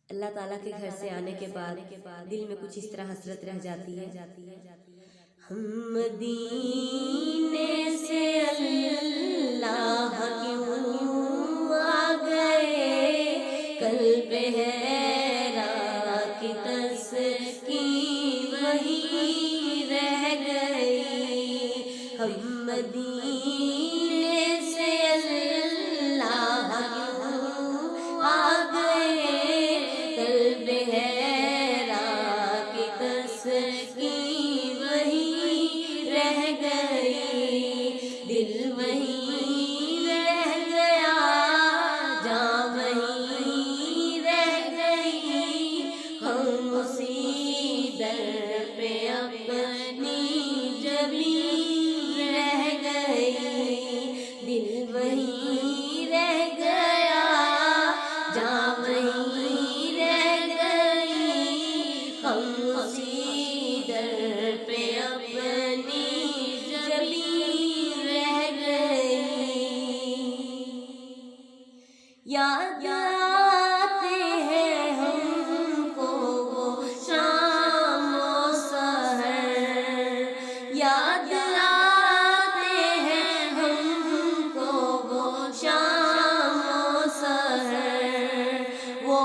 اللہ تعالیٰ کے گھر سے آنے کے بعد دل میں کچھ اس طرح حسرت رہ جاتی ہے، ہم مدینے سے اللہ کیوں آ گئے، قلب حیرا کی تسکین وہی رہ گئی، ہم مدینے سے اللہ کیوں آ گئے، قلب حیرا کی تسکین وہی رہ گئی، دل وہیں رہ گیا، جاں وہیں رہ گئی، ہم اسی در پہ اپنی جبیں رہ گئی، دل وہیں رہ گیا، جاں وہیں رہ گئی، ہم اسی در پہ اپنی جبیں رہ گئی، یاد آتے ہیں ہم کو وہ شام و سحر، یاد آتے ہیں ہم کو وہ شام و سحر، وہ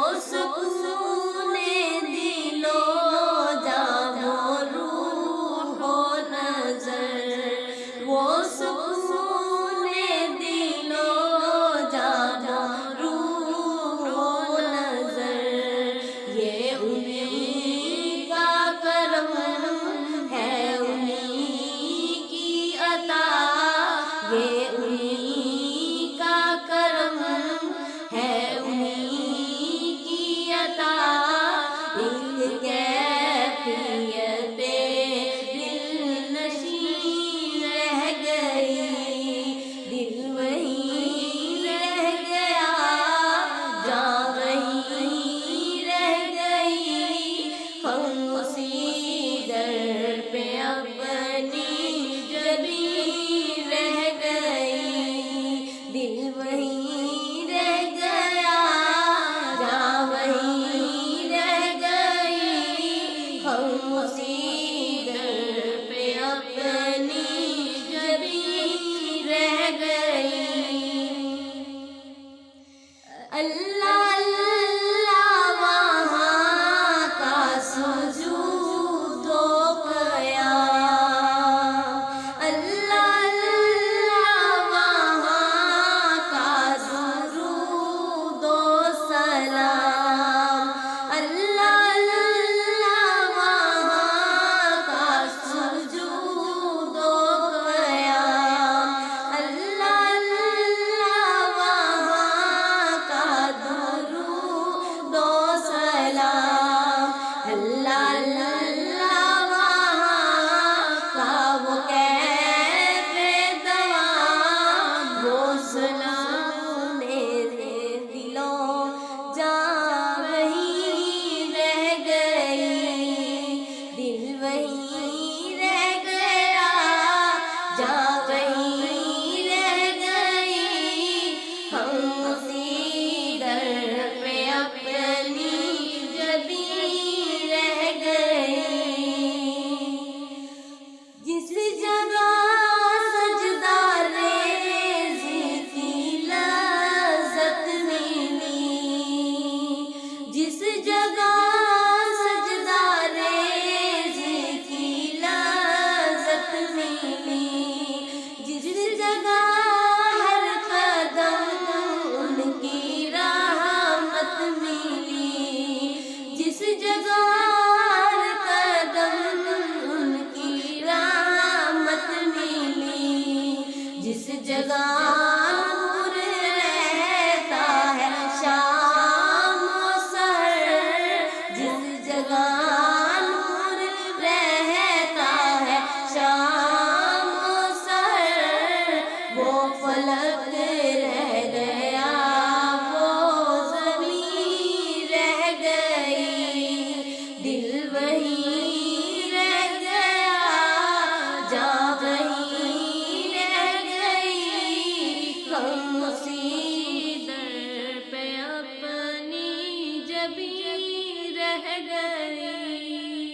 جبی رہ گئی۔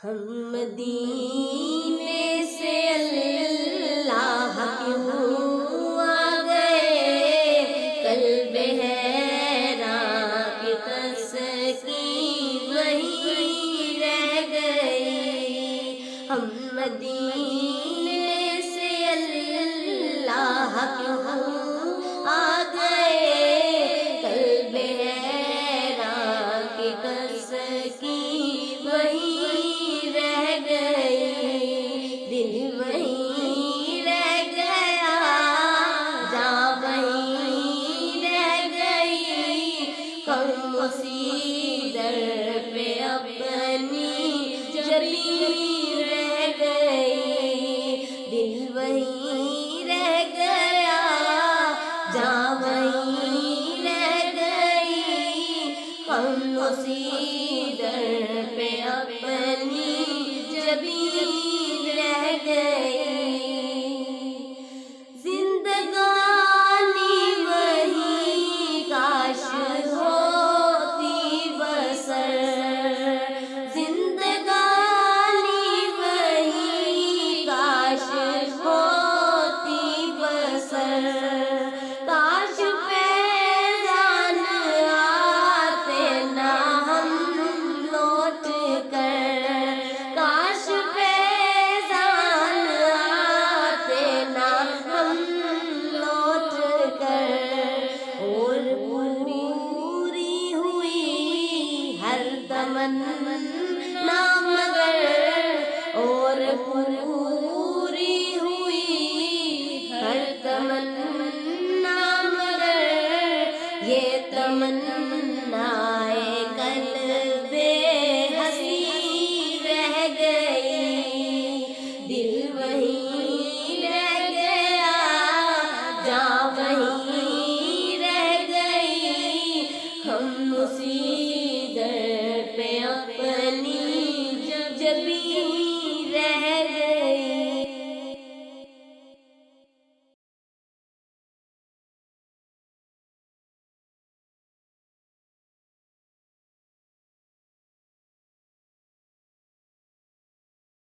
ہم مدینے سے اللہ کیوں آ گئے، قلب حیراں کی تسکین وہیں رہ گئی۔ ہم مدینے سے اللہ کیوں آ گئے، قلب حیراں کی تسکین وہیں رہ گئی۔ دل وہیں رہ گیا، جاں وہیں رہ گئی، غم اسی در پہ اپنی جبیں رہ گئی۔ دل وہیں رہ گیا، جاں وہیں رہ گئی، غم اسی در پہ اپنی جبیں رہ گئی۔ زندگانی وہیں کاش ہوتی بسر، زندگانی وہیں کاش ہوتی بسر، کاش فیضان آتے نہ ہم لوٹ کر، کاش فیضان آتے نہ ہم لوٹ کر، اور پوری ہوئی ہر تمنا مگر، اور پوری